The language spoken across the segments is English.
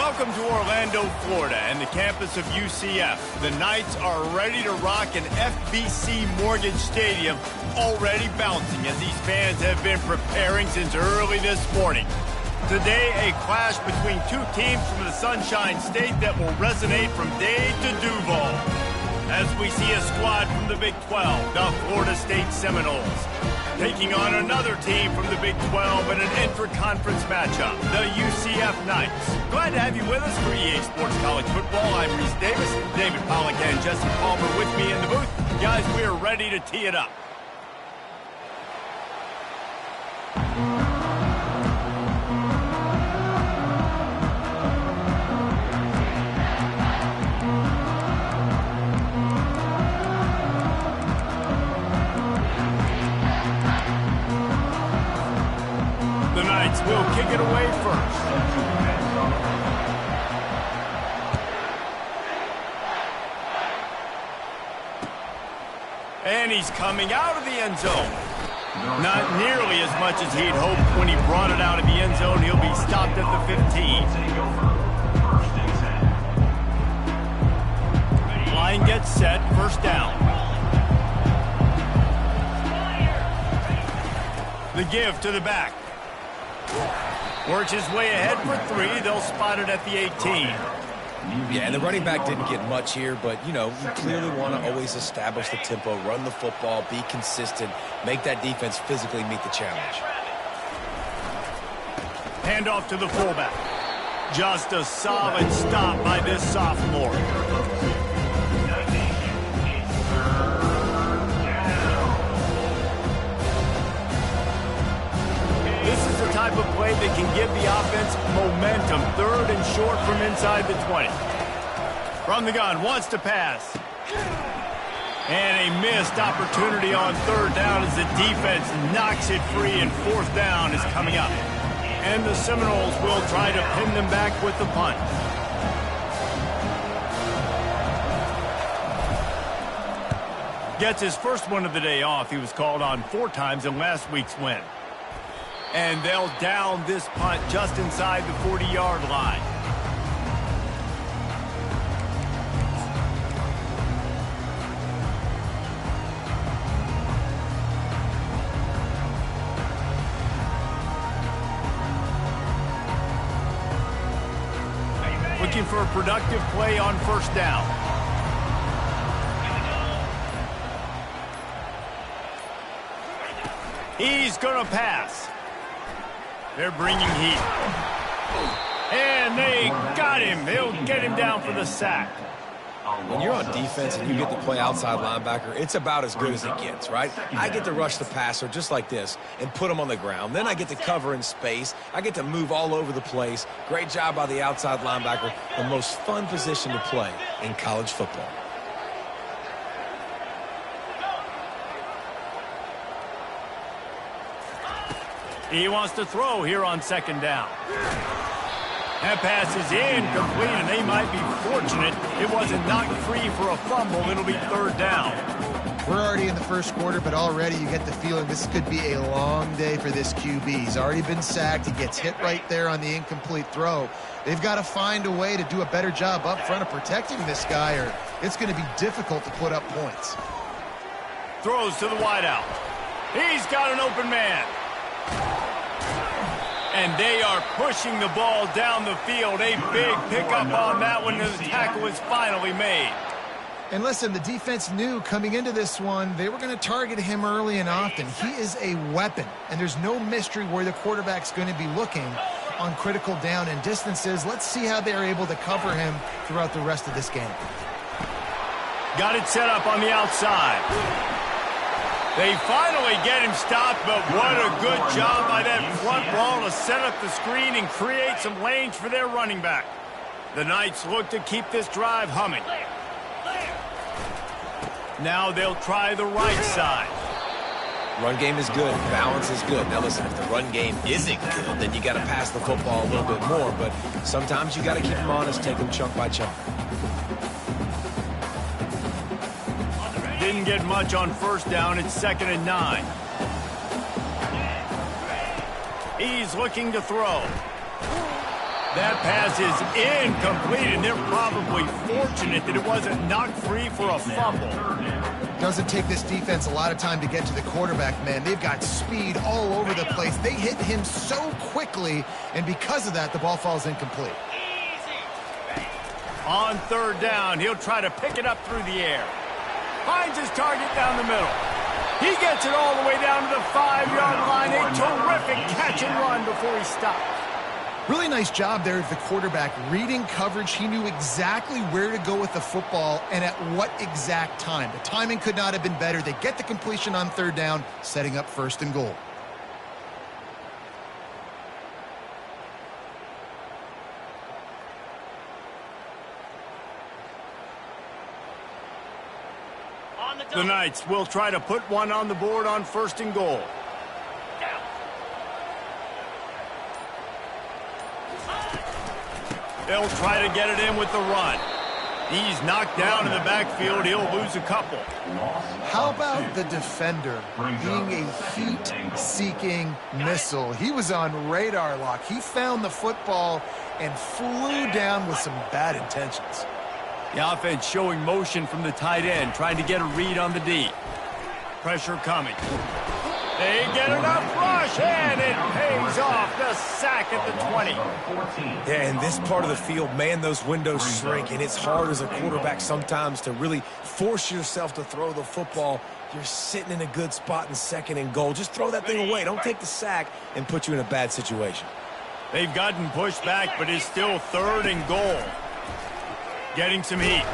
Welcome to Orlando, Florida, and the campus of UCF. The Knights are ready to rock an FBC Mortgage Stadium, already bouncing as these fans have been preparing since early this morning. Today, a clash between two teams from the Sunshine State that will resonate from Dade to Duval. As we see a squad from the Big 12, the Florida State Seminoles, taking on another team from the Big 12 in an intra-conference matchup, the UCF Knights. Glad to have you with us for EA Sports College Football. I'm Reese Davis, David Pollack and Jesse Palmer with me in the booth. Guys, we're ready to tee it up. Will kick it away first. And he's coming out of the end zone. Not nearly as much as he'd hoped when he brought it out of the end zone. He'll be stopped at the 15. Line gets set, first down. The give to the back. Works his way ahead for 3. They'll spot it at the 18. Yeah, and the running back didn't get much here, but, you clearly want to always establish the tempo, run the football, be consistent, make that defense physically meet the challenge. Hand off to the fullback. Just a solid stop by this sophomore. Type of play that can give the offense momentum. 3rd and short from inside the 20. From the gun, wants to pass. And a missed opportunity on 3rd down as the defense knocks it free, and 4th down is coming up. And the Seminoles will try to pin them back with the punt. Gets his first one of the day off. He was called on 4 times in last week's win. And they'll down this punt just inside the 40-yard line. Looking for a productive play on first down. He's going to pass. They're bringing heat. And they got him. They'll get him down for the sack. When you're on defense and you get to play outside linebacker, it's about as good as it gets, right? I get to rush the passer just like this and put him on the ground. Then I get to cover in space. I get to move all over the place. Great job by the outside linebacker. The most fun position to play in college football. He wants to throw here on 2nd down. That pass is incomplete, and they might be fortunate it wasn't knocked free for a fumble. It'll be 3rd down. We're already in the first quarter, but already you get the feeling this could be a long day for this QB. He's already been sacked. He gets hit right there on the incomplete throw. They've got to find a way to do a better job up front of protecting this guy, or it's going to be difficult to put up points. Throws to the wideout. He's got an open man. And they are pushing the ball down the field. A big pickup on that one, and the tackle is finally made. And listen, the defense knew coming into this one, they were going to target him early and often. He is a weapon, and there's no mystery where the quarterback's going to be looking on critical down and distances. Let's see how they're able to cover him throughout the rest of this game. Got it set up on the outside. They finally get him stopped, but what a good job by that front ball to set up the screen and create some lanes for their running back. The Knights look to keep this drive humming. Now they'll try the right side. Run game is good. Balance is good. Now listen, if the run game isn't good, then you got to pass the football a little bit more, but sometimes you got to keep them honest, take them chunk by chunk. Didn't get much on 1st down. It's 2nd and 9. He's looking to throw. That pass is incomplete, and they're probably fortunate that it wasn't knocked free for a fumble. Doesn't take this defense a lot of time to get to the quarterback, man. They've got speed all over the place. They hit him so quickly, and because of that, the ball falls incomplete. On third down, he'll try to pick it up through the air. Finds his target down the middle. He gets it all the way down to the 5-yard line. A terrific catch and run before he stops. Really nice job there of the quarterback reading coverage. He knew exactly where to go with the football and at what exact time. The timing could not have been better. They get the completion on third down, setting up first and goal. The Knights will try to put one on the board on first and goal. They'll try to get it in with the run. He's knocked down in the backfield. He'll lose a couple. How about the defender being a heat-seeking missile? He was on radar lock. He found the football and flew down with some bad intentions. The offense showing motion from the tight end, trying to get a read on the D. Pressure coming. They get enough rush, and it pays off. The sack at the 20. Yeah, in this part of the field, man, those windows shrink, and it's hard as a quarterback sometimes to really force yourself to throw the football. You're sitting in a good spot in second and goal. Just throw that thing away. Don't take the sack and put you in a bad situation. They've gotten pushed back, but it's still third and goal. Getting some heat.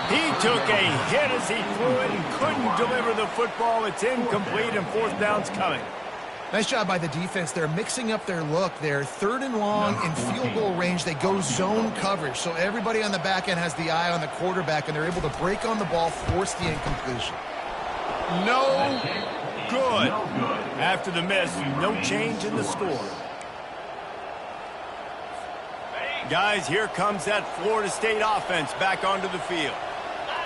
He took a hit as he threw it and couldn't deliver the football. It's incomplete, and fourth down's coming. Nice job by the defense. They're mixing up their look. They're third and long in field goal range. They go zone coverage, so everybody on the back end has the eye on the quarterback, and they're able to break on the ball, force the incompletion. No good. After the miss, no change in the score. Guys, here comes that Florida State offense back onto the field.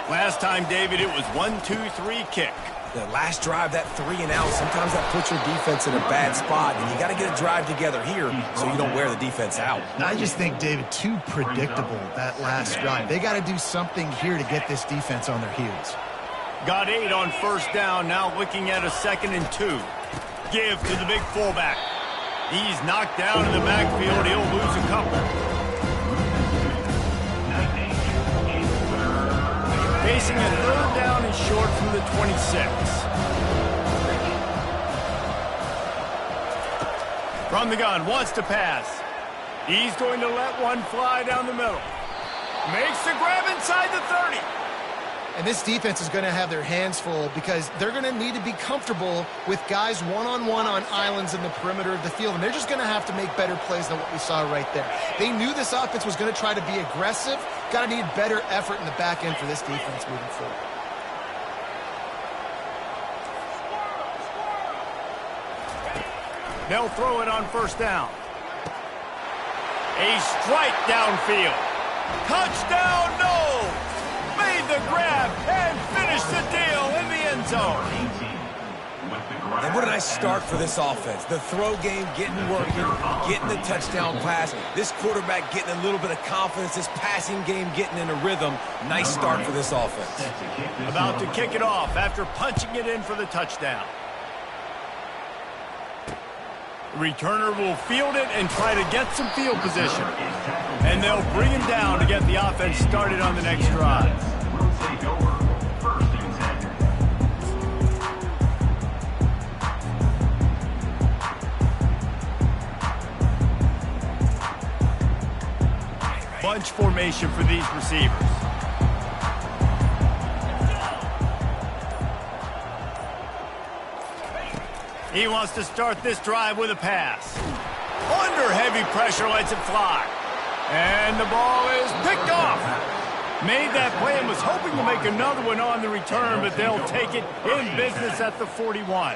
Last time, David, it was 1-2-3 kick. The last drive, that 3 and out, sometimes that puts your defense in a bad spot, and you got to get a drive together here so you don't wear the defense out. I just think, David, too predictable, that last drive. They got to do something here to get this defense on their heels. Got 8 on first down, now looking at a 2nd and 2. Give to the big fullback. He's knocked down in the backfield. He'll lose a couple. Facing a third down and short from the 26. From the gun, wants to pass. He's going to let one fly down the middle. Makes the grab inside the 30. And this defense is going to have their hands full because they're going to need to be comfortable with guys one-on-one on islands in the perimeter of the field. And they're just going to have to make better plays than what we saw right there. They knew this offense was going to try to be aggressive. Got to need better effort in the back end for this defense moving forward. They'll throw it on first down. A strike downfield. Touchdown, no! Made the grab and finished the deal in the end zone. And what a nice start for this offense. The throw game getting working, getting the touchdown pass. This quarterback getting a little bit of confidence. This passing game getting in a rhythm. Nice start for this offense. About to kick it off after punching it in for the touchdown. Returner will field it and try to get some field position. And they'll bring him down to get the offense started on the next drive. Bunch formation for these receivers. He wants to start this drive with a pass. Under heavy pressure, lets it fly. And the ball is picked off. Made that play and was hoping to make another one on the return, but they'll take it in business at the 41.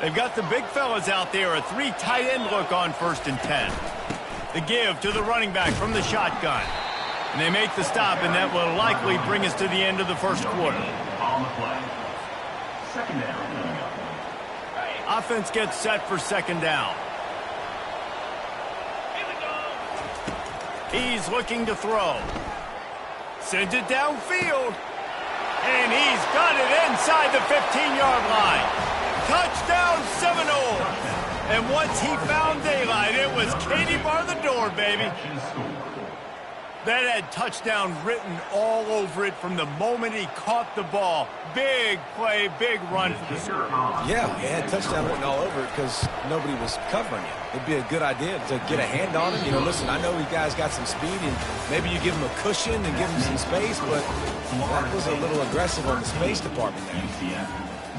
They've got the big fellas out there, a 3 tight end look on 1st and 10. The give to the running back from the shotgun. And they make the stop, and that will likely bring us to the end of the first quarter. On the play. 2nd down. Offense gets set for 2nd down. He's looking to throw. Sends it downfield. And he's got it inside the 15-yard line. Touchdown Seminoles. And once he found daylight, it was Katie bar the door, baby. That had touchdown written all over it from the moment he caught the ball. Big play, big run for the score. Yeah, it had touchdown written all over it because nobody was covering it. It'd be a good idea to get a hand on him. You know, listen, I know you guys got some speed, and maybe you give him a cushion and give him some space, but that was a little aggressive on the space department there.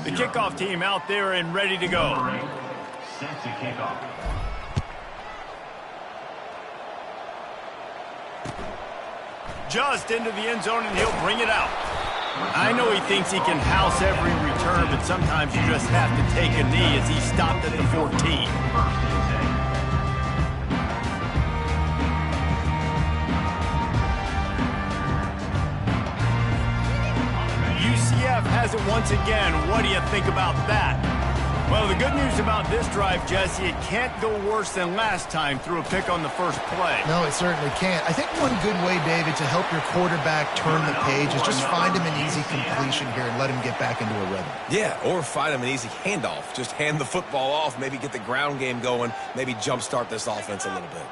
The kickoff team out there and ready to go. Set to kick off. Just into the end zone, and he'll bring it out. I know he thinks he can house every return, but sometimes you just have to take a knee as he stopped at the 14. UCF has it once again. What do you think about that? Well, the good news about this drive, Jesse, it can't go worse than last time through a pick on the first play. No, it certainly can't. I think one good way, David, to help your quarterback turn the page is just find him an easy completion here and let him get back into a rhythm. Yeah, or find him an easy handoff. Just hand the football off, maybe get the ground game going, maybe jumpstart this offense a little bit.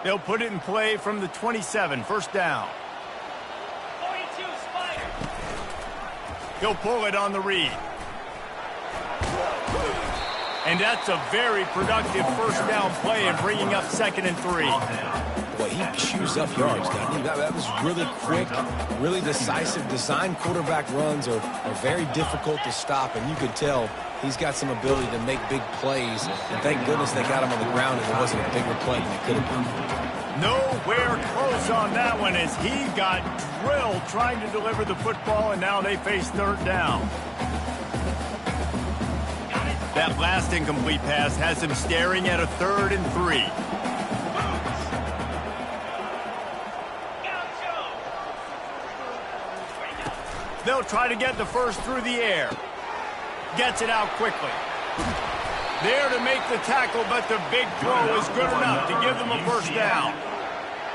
They'll put it in play from the 27, first down. 42, Spider. He'll pull it on the read. And that's a very productive first down play and bringing up 2nd and 3. Boy, he chews up yards, doesn't he? That was really quick, really decisive. Design quarterback runs are very difficult to stop, and you could tell he's got some ability to make big plays. And thank goodness they got him on the ground and it wasn't a bigger play than it could have been. Nowhere close on that one as he got drilled trying to deliver the football, and now they face 3rd down. That last incomplete pass has him staring at a 3rd and 3. They'll try to get the first through the air. Gets it out quickly. There to make the tackle, but the big throw is good enough to give them a first down.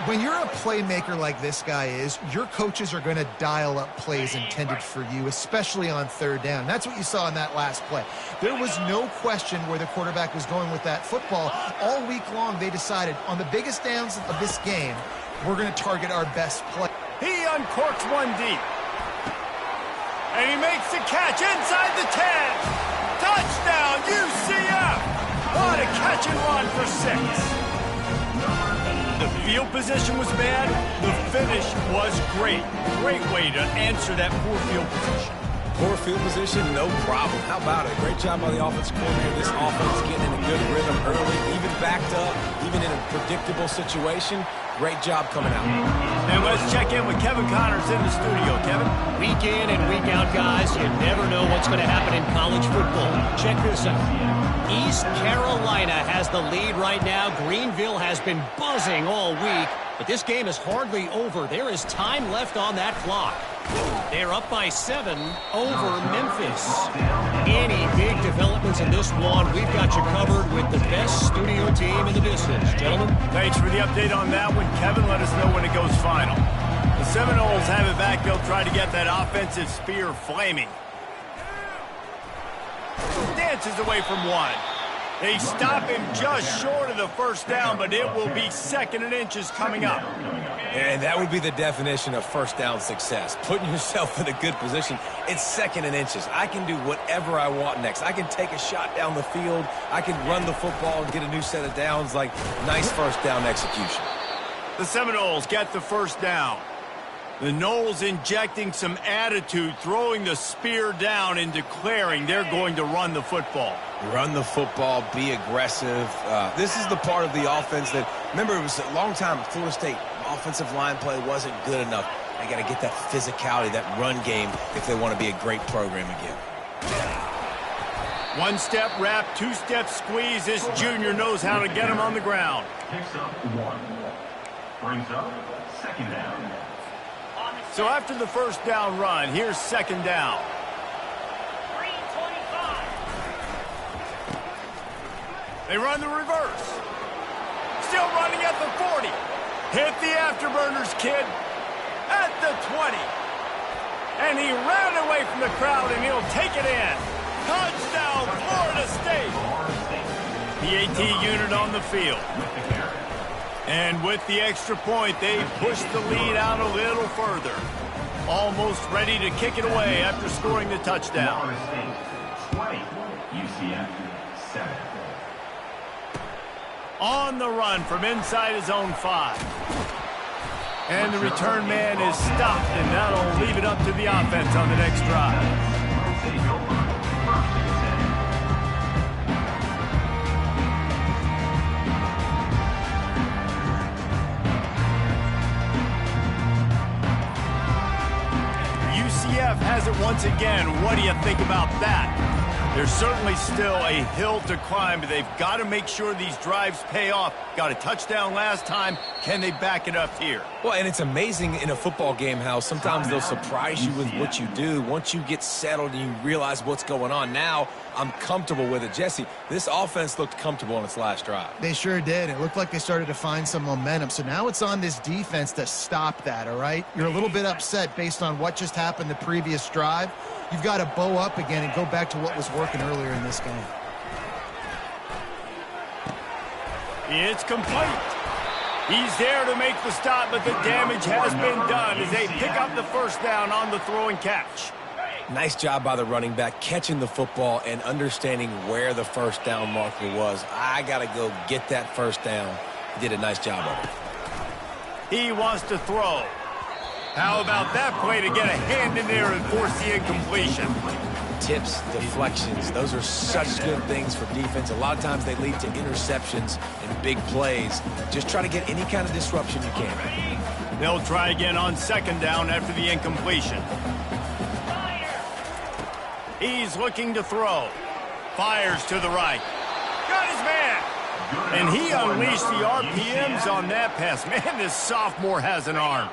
When you're a playmaker like this guy is, your coaches are going to dial up plays intended for you, especially on 3rd down. That's what you saw in that last play. There was no question where the quarterback was going with that football. All week long, they decided on the biggest downs of this game, we're going to target our best play. He uncorks one deep. And he makes the catch inside the 10. Touchdown, UCF. What a catch and run for 6. The field position was bad. The finish was great. Great way to answer that poor field position. Poor field position, no problem. How about it? Great job by the offensive coordinator. This offense getting in a good rhythm early, even backed up, even in a predictable situation. Great job coming out. And let's check in with Kevin Connors in the studio. Kevin? Week in and week out, guys, you never know what's going to happen in college football. Check this out. East Carolina has the lead right now. Greenville has been buzzing all week, but this game is hardly over. There is time left on that clock. They're up by 7 over Memphis. Any big developments in this one, we've got you covered with the best studio team in the business. Gentlemen? Thanks for the update on that one. Kevin, let us know when it goes final. The Seminoles have it back. They'll try to get that offensive spear flaming. Dances away from one. They stop him just short of the first down, but it will be 2nd and inches coming up. And that would be the definition of first down success. Putting yourself in a good position. It's 2nd and inches. I can do whatever I want next. I can take a shot down the field. I can run the football and get a new set of downs. Like, nice first down execution. The Seminoles get the first down. The Noles injecting some attitude, throwing the spear down and declaring they're going to run the football. Run the football, be aggressive. This is the part of the offense that, remember, it was a long time Florida State offensive line play wasn't good enough. They got to get that physicality, that run game, if they want to be a great program again. One-step wrap, two-step squeeze. This junior knows how to get him on the ground. Picks up 1. Brings up 2nd down. So after the first down run, here's 2nd down. 325. They run the reverse. still running at the 40. Hit the afterburners, kid. At the 20. And he ran away from the crowd, and he'll take it in. Touchdown, Florida State. The AT unit on the field. And with the extra point, they push the lead out a little further. Almost ready to kick it away after scoring the touchdown. 20, UCF 7. On the run from inside his own 5. And the return man is stopped, and that'll leave it up to the offense on the next drive. UCF has it once again. What do you think about that? There's certainly still a hill to climb, but they've got to make sure these drives pay off. Got a touchdown last time. Can they back it up here? Well, and it's amazing in a football game how sometimes they'll surprise you with what you do. Once you get settled and you realize what's going on, now I'm comfortable with it. Jesse, this offense looked comfortable on its last drive. They sure did. It looked like they started to find some momentum. So now it's on this defense to stop that, all right? You're a little bit upset based on what just happened the previous drive. You've got to bow up again and go back to what was working earlier in this game. It's complete. He's there to make the stop, but the damage has been done as they pick up the first down on the throw and catch. Nice job by the running back catching the football and understanding where the first down marker was. I got to go get that first down. He did a nice job of it. He wants to throw. How about that play to get a hand in there and force the incompletion? Tips, deflections, those are such good things for defense. A lot of times they lead to interceptions and big plays. Just try to get any kind of disruption you can. They'll try again on second down after the incompletion. He's looking to throw. Fires to the right. Got his man. And he unleashed the RPMs on that pass. Man, this sophomore has an arm.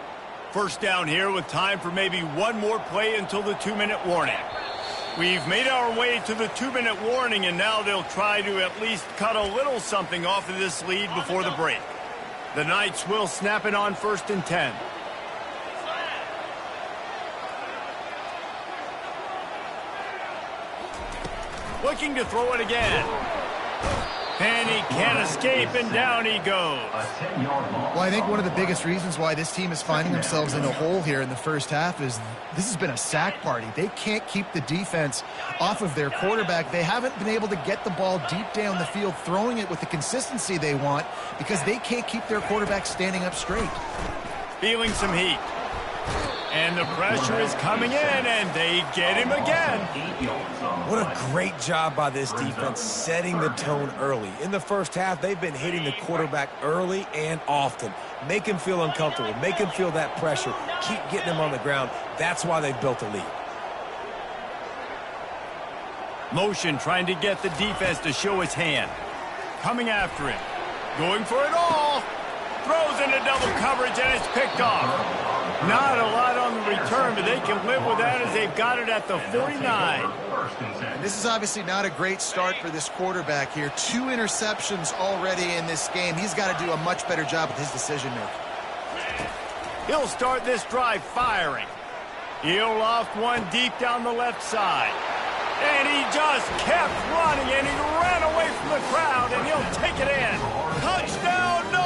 First down here with time for maybe one more play until the 2-minute warning. We've made our way to the 2-minute warning, and now they'll try to at least cut a little something off of this lead before the break. The Knights will snap it on 1st and 10. Looking to throw it again. And he can't escape, and down he goes. Well, I think one of the biggest reasons why this team is finding themselves in a hole here in the first half is this has been a sack party. They can't keep the defense off of their quarterback. They haven't been able to get the ball deep down the field, throwing it with the consistency they want because they can't keep their quarterback standing up straight. Feeling some heat. And the pressure is coming in, and they get him again. What a great job by this defense setting the tone early. In the first half, they've been hitting the quarterback early and often. Make him feel uncomfortable. Make him feel that pressure. Keep getting him on the ground. That's why they built a lead. Motion trying to get the defense to show his hand. Coming after him. Going for it all. Throws into double coverage, and it's picked off. Not a lot on the return, but they can live with that as they've got it at the 49. And this is obviously not a great start for this quarterback here. 2 interceptions already in this game. He's got to do a much better job with his decision-making. He'll start this drive firing. He'll loft one deep down the left side. And he just kept running, and he ran away from the crowd, and he'll take it in. Touchdown, no!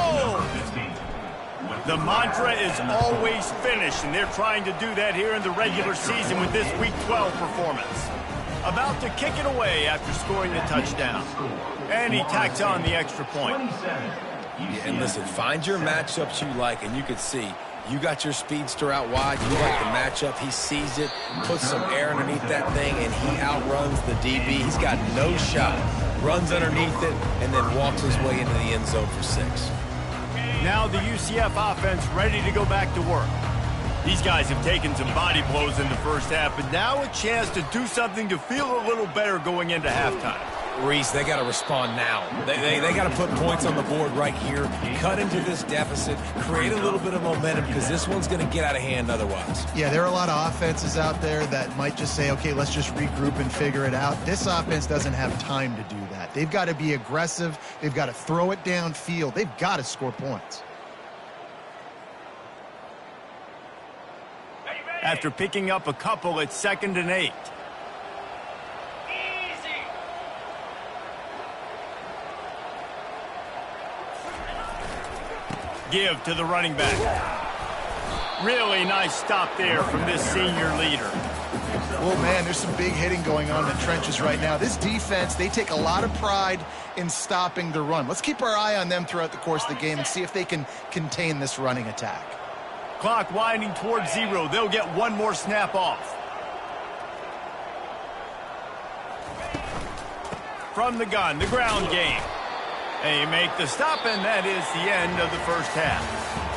The mantra is always finish, and they're trying to do that here in the regular season with this Week 12 performance. About to kick it away after scoring the touchdown. And he tacks on the extra point. And listen, find your matchups you like, and you can see you got your speedster out wide. You like the matchup. He sees it, puts some air underneath that thing, and he outruns the DB. He's got no shot. Runs underneath it, and then walks his way into the end zone for 6. Now the UCF offense ready to go back to work. These guys have taken some body blows in the first half, but now a chance to do something to feel a little better going into halftime. Reese, they got to respond now. They got to put points on the board right here, cut into this deficit, create a little bit of momentum because this one's going to get out of hand otherwise. Yeah, there are a lot of offenses out there that might just say, okay, let's just regroup and figure it out. This offense doesn't have time to do that. They've got to be aggressive. They've got to throw it downfield. They've got to score points. After picking up a couple, it's 2nd and 8. Give to the running back. Really nice stop there from this senior leader. Oh, man, there's some big hitting going on in the trenches right now. This defense, they take a lot of pride in stopping the run. Let's keep our eye on them throughout the course of the game and see if they can contain this running attack. Clock winding towards 0. They'll get one more snap off. From the gun, the ground game. They make the stop, and that is the end of the first half.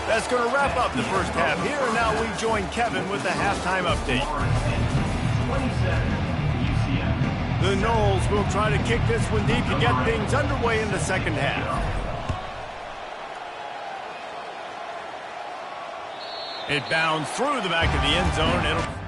That's going to wrap up the first half here. Now we join Kevin with the halftime update. The Noles will try to kick this one deep to get things underway in the second half. It bounds through the back of the end zone.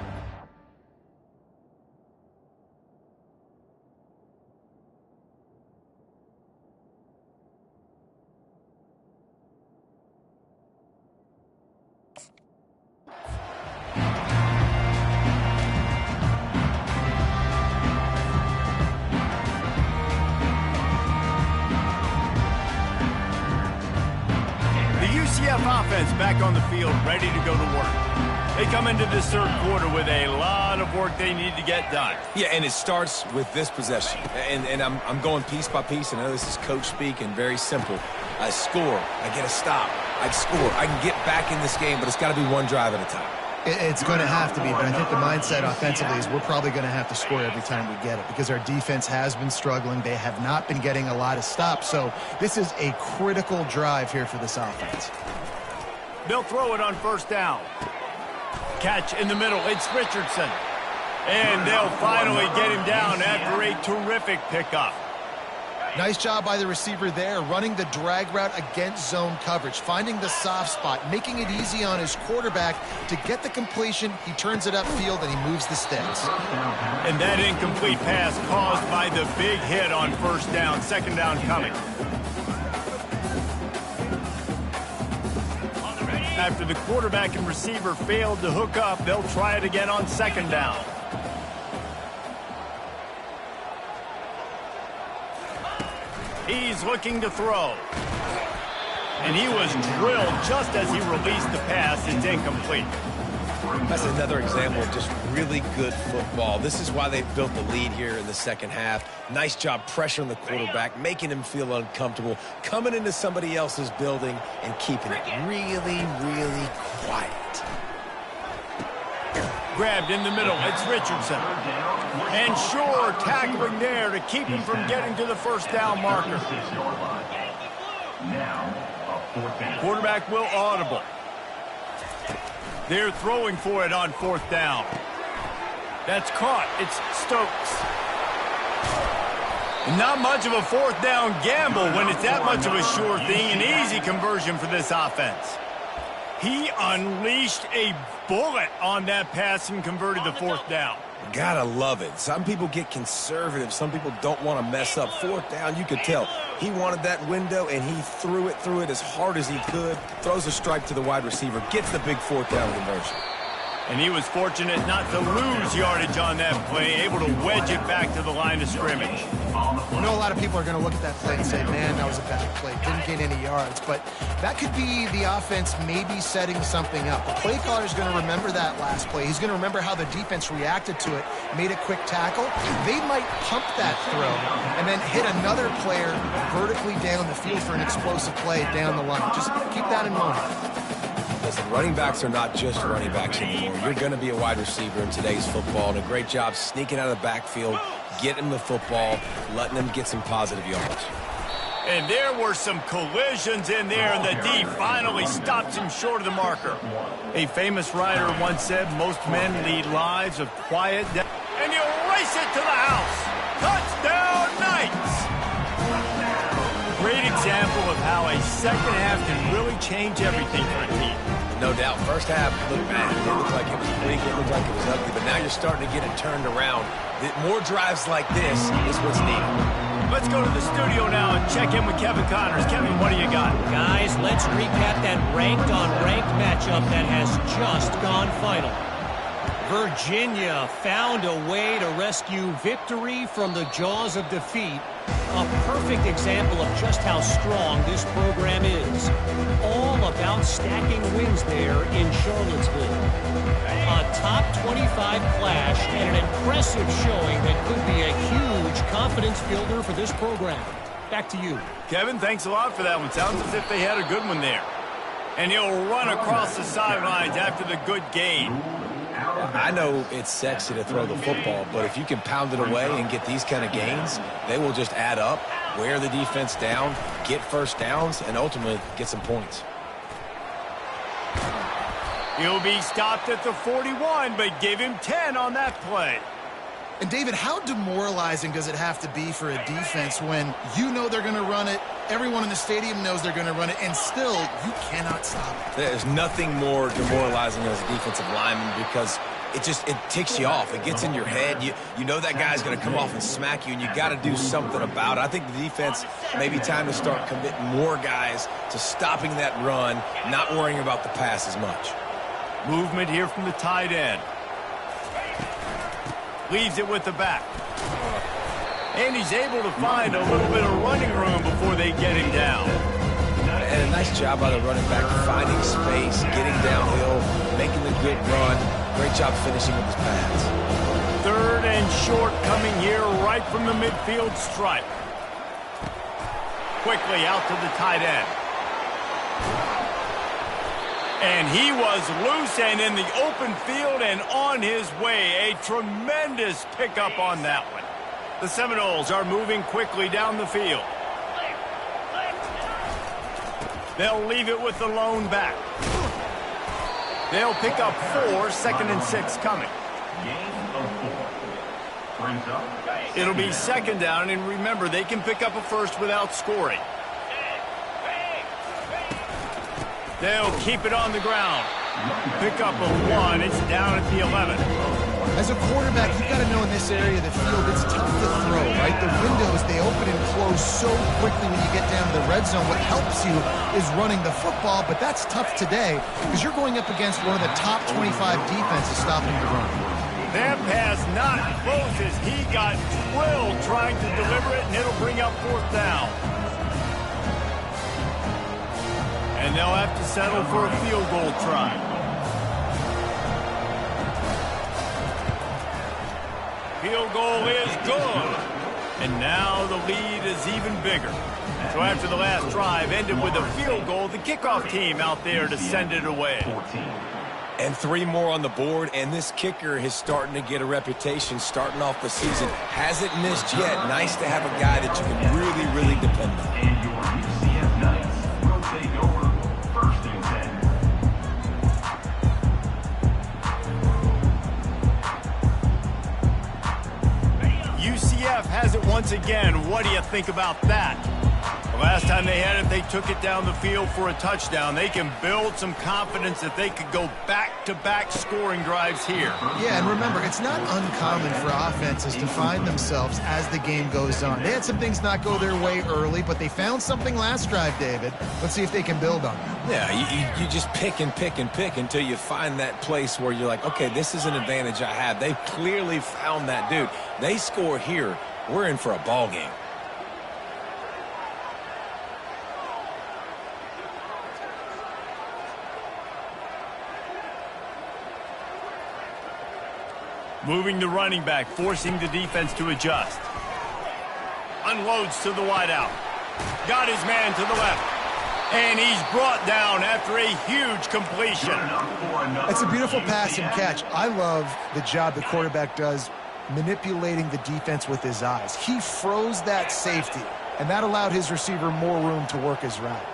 Offense back on the field, ready to go to work. They come into this third quarter with a lot of work they need to get done. Yeah, and it starts with this possession. And I'm going piece by piece, and I know this is coach speak and very simple. I score, I get a stop, I score, I can get back in this game, but it's got to be one drive at a time. It's going to have to be, but I think the mindset offensively is we're probably going to have to score every time we get it because our defense has been struggling. They have not been getting a lot of stops, so this is a critical drive here for this offense. They'll throw it on first down. Catch in the middle. It's Richardson. And they'll finally get him down after a terrific pickup. Nice job by the receiver there, running the drag route against zone coverage, finding the soft spot, making it easy on his quarterback to get the completion. He turns it upfield, and he moves the sticks. And that incomplete pass caused by the big hit on first down. Second down coming. After the quarterback and receiver failed to hook up, they'll try it again on second down. He's looking to throw. And he was drilled just as he released the pass. It's incomplete. That's another example of just really good football. This is why they've built the lead here in the second half. Nice job pressuring the quarterback, making him feel uncomfortable, coming into somebody else's building and keeping it really, really quiet. Grabbed in the middle. It's Richardson. And sure, tackling there to keep him from getting to the first down marker. Quarterback will audible. They're throwing for it on fourth down. That's caught. It's Stokes. Not much of a fourth down gamble when it's that much of a sure thing. An easy conversion for this offense. He unleashed a bullet on that pass and converted the fourth down. Gotta love it. Some people get conservative. Some people don't want to mess up. Fourth down, you could tell. He wanted that window, and he threw it as hard as he could. Throws a strike to the wide receiver. Gets the big fourth down conversion. And he was fortunate not to lose yardage on that play, able to wedge it back to the line of scrimmage. I know a lot of people are going to look at that play and say, man, that was a bad play. Didn't gain any yards. But that could be the offense maybe setting something up. The play caller is going to remember that last play. He's going to remember how the defense reacted to it, made a quick tackle. They might pump that throw and then hit another player vertically down the field for an explosive play down the line. Just keep that in mind. Listen, running backs are not just running backs anymore. You're going to be a wide receiver in today's football, and a great job sneaking out of the backfield, getting him the football, letting them get some positive yards. And there were some collisions in there, and the D finally stops him short of the marker. A famous writer once said, most men lead lives of quiet death, and you race it to the house. Touchdown, Knights! Great example of how a second half can really change everything for a team. No doubt. First half looked bad. It looked like it was weak. It looked like it was ugly. But now you're starting to get it turned around. More drives like this is what's needed. Let's go to the studio now and check in with Kevin Connors. Kevin, what do you got? Guys, let's recap that ranked-on-ranked matchup that has just gone final. Virginia found a way to rescue victory from the jaws of defeat. A perfect example of just how strong this program is. All about stacking wins there in Charlottesville. A top 25 clash and an impressive showing that could be a huge confidence builder for this program. Back to you. Kevin, thanks a lot for that one. Sounds as if they had a good one there. And he'll run across the sidelines after the good gain. I know it's sexy to throw the football, but if you can pound it away and get these kind of gains, they will just add up, wear the defense down, get first downs, and ultimately get some points. He'll be stopped at the 41, but give him 10 on that play. And David, how demoralizing does it have to be for a defense when you know they're going to run it, everyone in the stadium knows they're going to run it, and still you cannot stop it? There's nothing more demoralizing as a defensive lineman because it ticks you off. It gets in your head. You know that guy's going to come off and smack you, and you got to do something about it. I think the defense may be time to start committing more guys to stopping that run, not worrying about the pass as much. Movement here from the tight end. Leaves it with the back. And he's able to find a little bit of running room before they get him down. And a nice job by the running back, finding space, getting downhill, making the good run. Great job finishing with his pads. Third and short coming here right from the midfield stripe. Quickly out to the tight end. And he was loose and in the open field and on his way. A tremendous pickup on that one. The Seminoles are moving quickly down the field. They'll leave it with the lone back. They'll pick up 4, 2nd and 6 coming. It'll be 2nd down, and remember, they can pick up a first without scoring. They'll keep it on the ground. Pick up a 1. It's down at the 11. As a quarterback, you've got to know in this area of the field, it's tough to throw, right? The windows, they open and close so quickly when you get down to the red zone. What helps you is running the football, but that's tough today because you're going up against one of the top 25 defenses stopping the run. That pass not close as he got drilled trying to deliver it, and it'll bring up 4th down. And they'll have to settle for a field goal try. Field goal is good. And now the lead is even bigger. So after the last drive ended with a field goal, the kickoff team out there to send it away. And 3 more on the board, and this kicker is starting to get a reputation starting off the season. Hasn't missed yet. Nice to have a guy that you can really, really depend on. And your UCF Knights will take over 1st and 10. UCF has it once again. What do you think about that? The last time they had it, they took it down the field for a touchdown. They can build some confidence that they could go back-to-back scoring drives here. Yeah, and remember, it's not uncommon for offenses to find themselves as the game goes on. They had some things not go their way early, but they found something last drive, David. Let's see if they can build on it. Yeah, you just pick and pick and pick until you find that place where you're like, okay, this is an advantage I have. They've clearly found that dude. They score here, we're in for a ball game. Moving the running back, forcing the defense to adjust. Unloads to the wideout. Got his man to the left. And he's brought down after a huge completion. It's a beautiful pass and catch. I love the job the quarterback does manipulating the defense with his eyes. He froze that safety, and that allowed his receiver more room to work his route.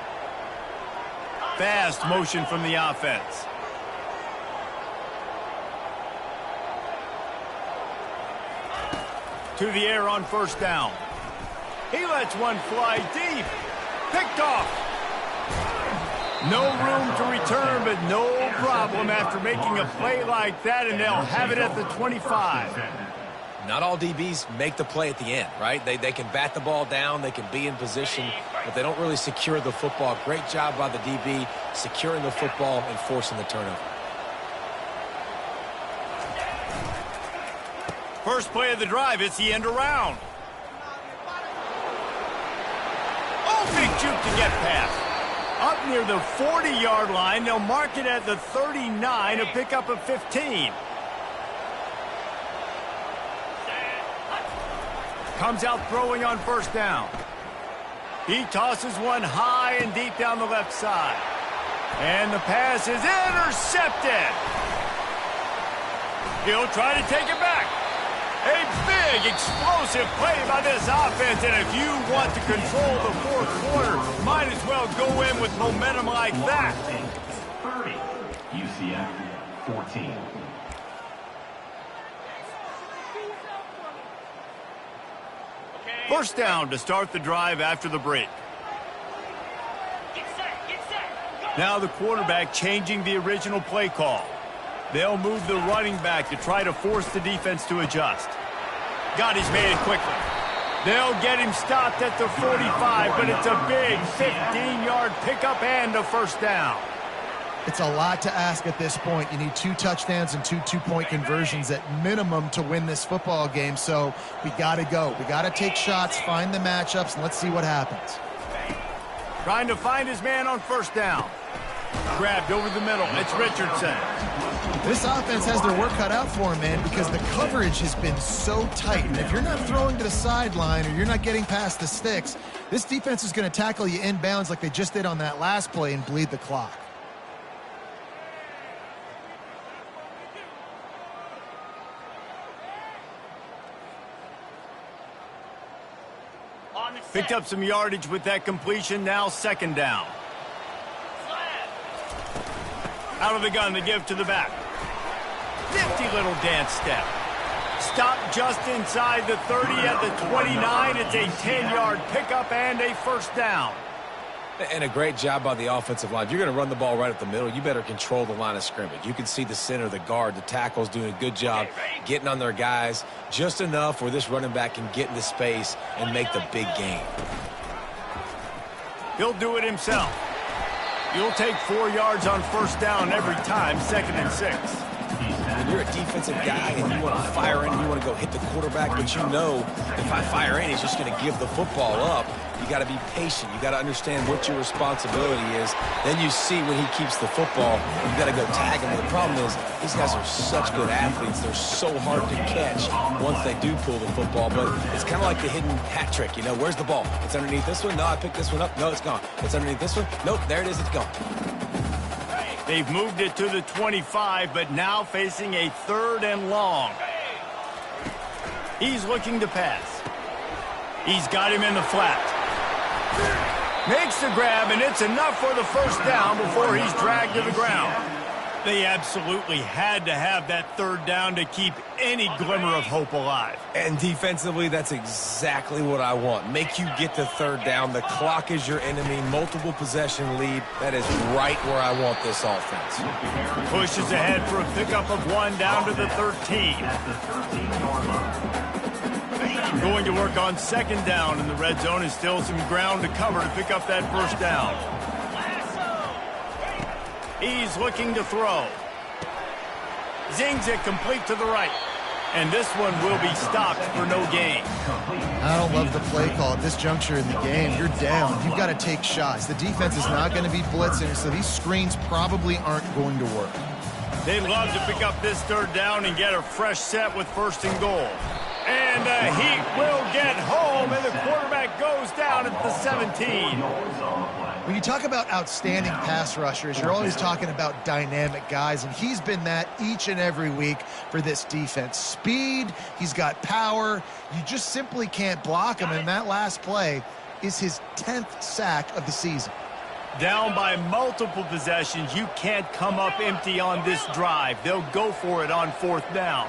Fast motion from the offense. To the air on first down. He lets one fly deep. Picked off. No room to return, but no problem after making a play like that, and they'll have it at the 25. Not all DBs make the play at the end, right? They can bat the ball down, they can be in position, but they don't really secure the football. Great job by the DB securing the football and forcing the turnover. First play of the drive, it's the end around. Oh, big juke to get past. Up near the 40-yard line, they'll mark it at the 39, a pickup of 15. Comes out throwing on first down. He tosses one high and deep down the left side. And the pass is intercepted. He'll try to take it back. A big, explosive play by this offense, and if you want to control the fourth quarter, might as well go in with momentum like that. 30, UCF 14. First down to start the drive after the break. Now the quarterback changing the original play call. They'll move the running back to try to force the defense to adjust. Got his man quickly. They'll get him stopped at the 45, but it's a big 15-yard pickup and a first down. It's a lot to ask at this point. You need 2 touchdowns and 2 two-point conversions at minimum to win this football game, so we got to go. We got to take shots, find the matchups, and let's see what happens. Trying to find his man on first down. Grabbed over the middle. It's Richardson. This offense has their work cut out for them, man, because the coverage has been so tight. And if you're not throwing to the sideline or you're not getting past the sticks, this defense is going to tackle you inbounds like they just did on that last play and bleed the clock. Picked up some yardage with that completion. Now second down. Out of the gun, the give to the back. Nifty little dance step. Stop just inside the 30 at the 29. It's a 10-yard pickup and a first down. And a great job by the offensive line. If you're going to run the ball right up the middle, you better control the line of scrimmage. You can see the center, the guard, the tackles doing a good job getting on their guys just enough where this running back can get into space and make the big gain. He'll do it himself. You'll take 4 yards on first down every time, 2nd and 6. When you're a defensive guy and you want to fire in, you want to go hit the quarterback, but you know if I fire in, he's just going to give the football up. You got to be patient. You got to understand what your responsibility is. Then you see when he keeps the football, you got to go tag him. The problem is these guys are such good athletes. They're so hard to catch once they do pull the football. But it's kind of like the hidden hat trick. You know, where's the ball? It's underneath this one. No, I picked this one up. No, it's gone. It's underneath this one. Nope, there it is. It's gone. They've moved it to the 25, but now facing a 3rd and long. He's looking to pass. He's got him in the flat. Makes the grab, and it's enough for the first down before he's dragged to the ground. They absolutely had to have that 3rd down to keep any glimmer of hope alive. And defensively, that's exactly what I want. Make you get the 3rd down. The clock is your enemy. Multiple possession lead. That is right where I want this offense. Pushes ahead for a pickup of 1 down to the 13. Going to work on 2nd down, and the red zone is still some ground to cover to pick up that first down. He's looking to throw. Zings it complete to the right. And this one will be stopped for no gain. I don't love the play call at this juncture in the game. You're down. You've got to take shots. The defense is not going to be blitzing, so these screens probably aren't going to work. They'd love to pick up this 3rd down and get a fresh set with 1st and goal. And the Heat will get home, and the quarterback goes down at the 17. When you talk about outstanding pass rushers, you're always talking about dynamic guys, and he's been that each and every week for this defense. Speed, he's got power. You just simply can't block him, and that last play is his 10th sack of the season. Down by multiple possessions, you can't come up empty on this drive. They'll go for it on 4th down.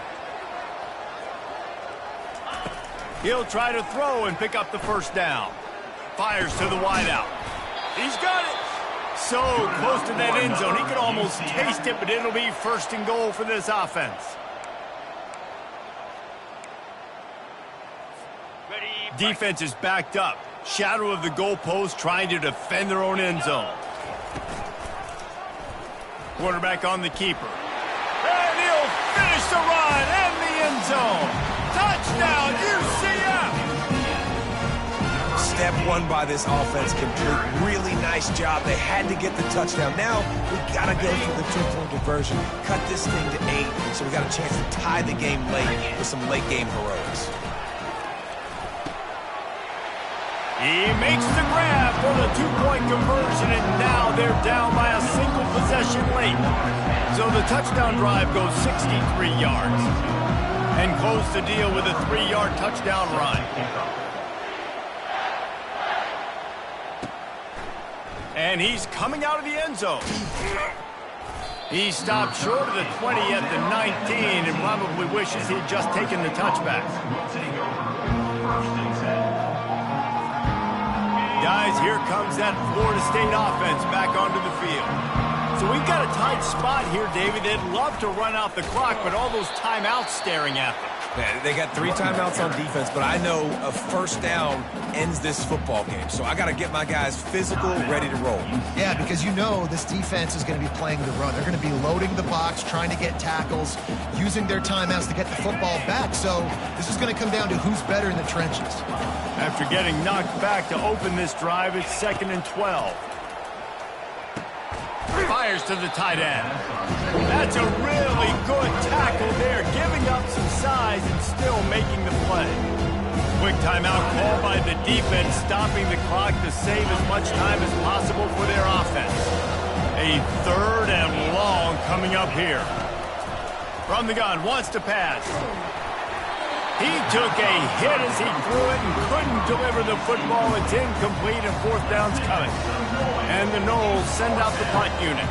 He'll try to throw and pick up the first down. Fires to the wideout. He's got it. So close to that end zone. He could almost taste it, but it'll be first and goal for this offense. Defense is backed up. Shadow of the goalpost trying to defend their own end zone. Quarterback on the keeper. And he'll finish the run and the end zone. Touchdown, UCF! Step one by this offense complete. Really nice job. They had to get the touchdown. Now we got to go for the two-point conversion. Cut this thing to 8 so we got a chance to tie the game late with some late-game heroics. He makes the grab for the two-point conversion, and now they're down by a single possession late. So the touchdown drive goes 63 yards. And close the deal with a 3-yard touchdown run. And he's coming out of the end zone. He stopped short of the 20 at the 19 and probably wishes he'd just taken the touchback. Guys, here comes that Florida State offense back onto the field. So we've got a tight spot here, David. They'd love to run out the clock, but all those timeouts staring at them. Yeah, they got 3 timeouts on defense, but I know a first down ends this football game. So I got to get my guys physical, ready to roll. Yeah, because you know this defense is going to be playing the run. They're going to be loading the box, trying to get tackles, using their timeouts to get the football back. So this is going to come down to who's better in the trenches. After getting knocked back to open this drive, it's 2nd and 12. Fires to the tight end. That's a really good tackle there, giving up some size and still making the play. Quick timeout call by the defense, stopping the clock to save as much time as possible for their offense. A 3rd and long coming up here. From the gun, wants to pass. He took a hit as he threw it and couldn't deliver the football. It's incomplete and 4th down's coming. And the Noles send out the punt unit.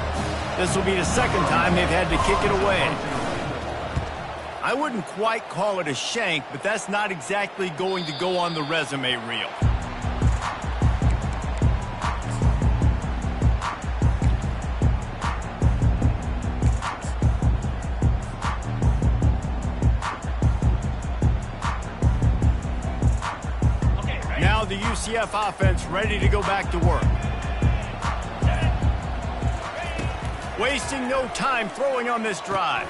This will be the 2nd time they've had to kick it away. I wouldn't quite call it a shank, but that's not exactly going to go on the resume reel. Now the UCF offense ready to go back to work. Wasting no time throwing on this drive.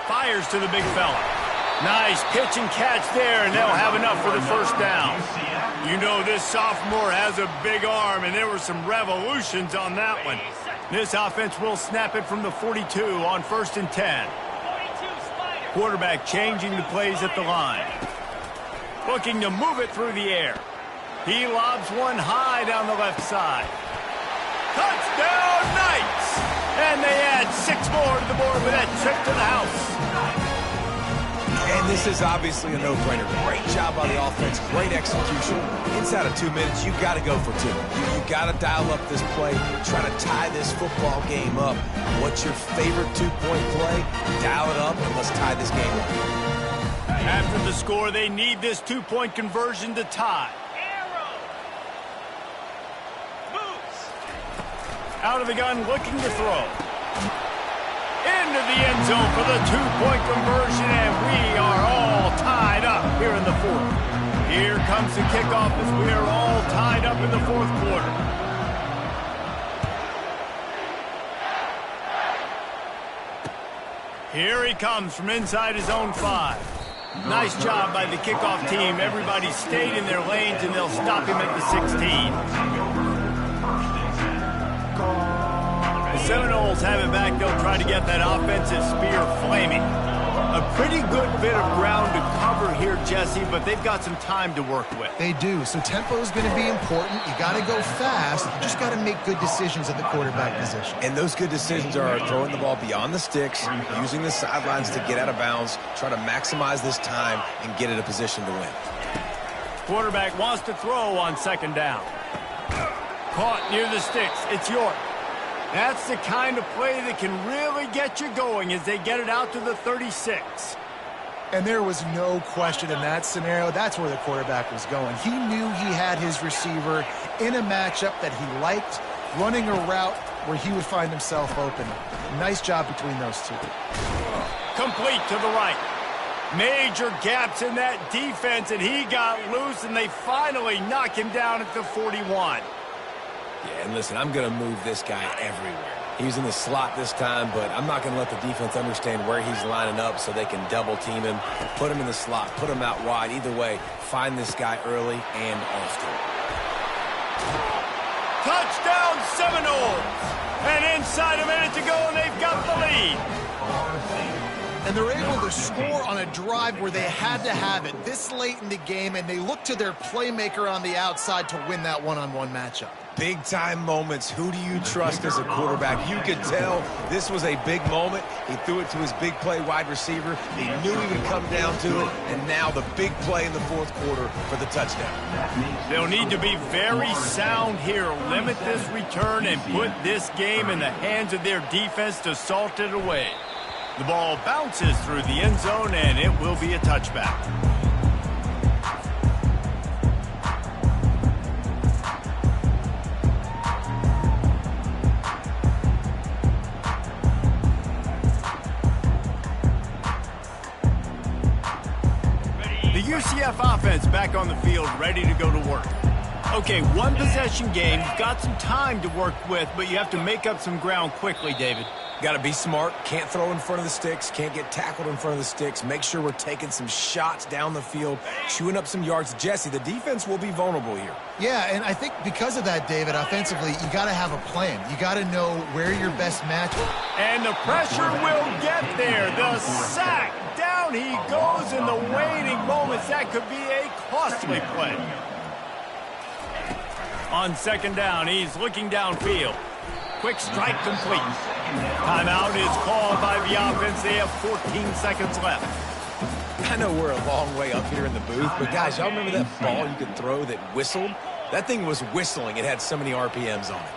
Fires to the big fella. Nice pitch and catch there, and they'll have enough for the first down. You know this sophomore has a big arm, and there were some revolutions on that one. This offense will snap it from the 42 on 1st and 10. Quarterback changing the plays at the line. Looking to move it through the air. He lobs one high down the left side. Touchdown, Knights! And they add 6 more to the board with that trip to the house. And this is obviously a no-brainer. Great job by the offense. Great execution. Inside of 2 minutes, you've got to go for 2. You got to dial up this play, try to tie this football game up. What's your favorite 2-point play? Dial it up, and let's tie this game up. After the score, they need this 2-point conversion to tie. Out of the gun, looking to throw. Into the end zone for the 2-point conversion, and we are all tied up here in the 4th. Here comes the kickoff as we are all tied up in the 4th quarter. Here he comes from inside his own 5. Nice job by the kickoff team. Everybody stayed in their lanes, and they'll stop him at the 16. The Seminoles have it back. They'll try to get that offensive spear flaming. A pretty good bit of ground to cover here, Jesse, but they've got some time to work with. They do. So tempo is going to be important. You got to go fast. You just got to make good decisions at the quarterback position. And those good decisions are throwing the ball beyond the sticks, using the sidelines to get out of bounds, try to maximize this time and get in a position to win. Quarterback wants to throw on 2nd down. Caught near the sticks. It's York. That's the kind of play that can really get you going as they get it out to the 36. And there was no question in that scenario. That's where the quarterback was going. He knew he had his receiver in a matchup that he liked, running a route where he would find himself open. Nice job between those two. Complete to the right. Major gaps in that defense, and he got loose, and they finally knock him down at the 41. Yeah, and listen, I'm going to move this guy everywhere. He's in the slot this time, but I'm not going to let the defense understand where he's lining up so they can double team him, put him in the slot, put him out wide. Either way, find this guy early and often. Touchdown Seminoles! And inside a minute to go, and they've got the lead. And they're able to score on a drive where they had to have it this late in the game, and they look to their playmaker on the outside to win that one-on-one matchup. Big-time moments. Who do you trust as a quarterback? You could tell this was a big moment. He threw it to his big play wide receiver. He knew he would come down to it, and now the big play in the fourth quarter for the touchdown. They'll need to be very sound here. Limit this return and put this game in the hands of their defense to salt it away. The ball bounces through the end zone, and it will be a touchback. The UCF offense back on the field, ready to go to work. Okay, one possession game. You've got some time to work with, but you have to make up some ground quickly, David. Got to be smart. Can't throw in front of the sticks. Can't get tackled in front of the sticks. Make sure we're taking some shots down the field, chewing up some yards. Jesse, the defense will be vulnerable here. Yeah, and I think because of that, David, offensively, you got to have a plan. You got to know where your best match. And the pressure will get there. The sack. Down he goes in the waiting moments. That could be a costly play. On second down, he's looking downfield. Quick strike complete. Timeout is called by the offense. They have 14 seconds left. I know we're a long way up here in the booth, but guys, y'all remember that ball you could throw that whistled? That thing was whistling. It had so many RPMs on it.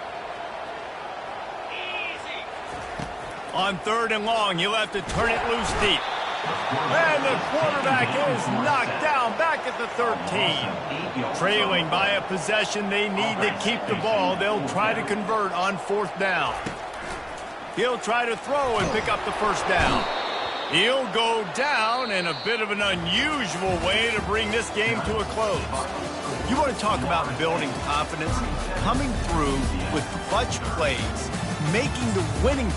On third and long, you'll have to turn it loose deep. And the quarterback is knocked down back at the 13. Trailing by a possession, they need to keep the ball. They'll try to convert on fourth down. He'll try to throw and pick up the first down. He'll go down in a bit of an unusual way to bring this game to a close. You want to talk about building confidence? Coming through with clutch plays, making the winning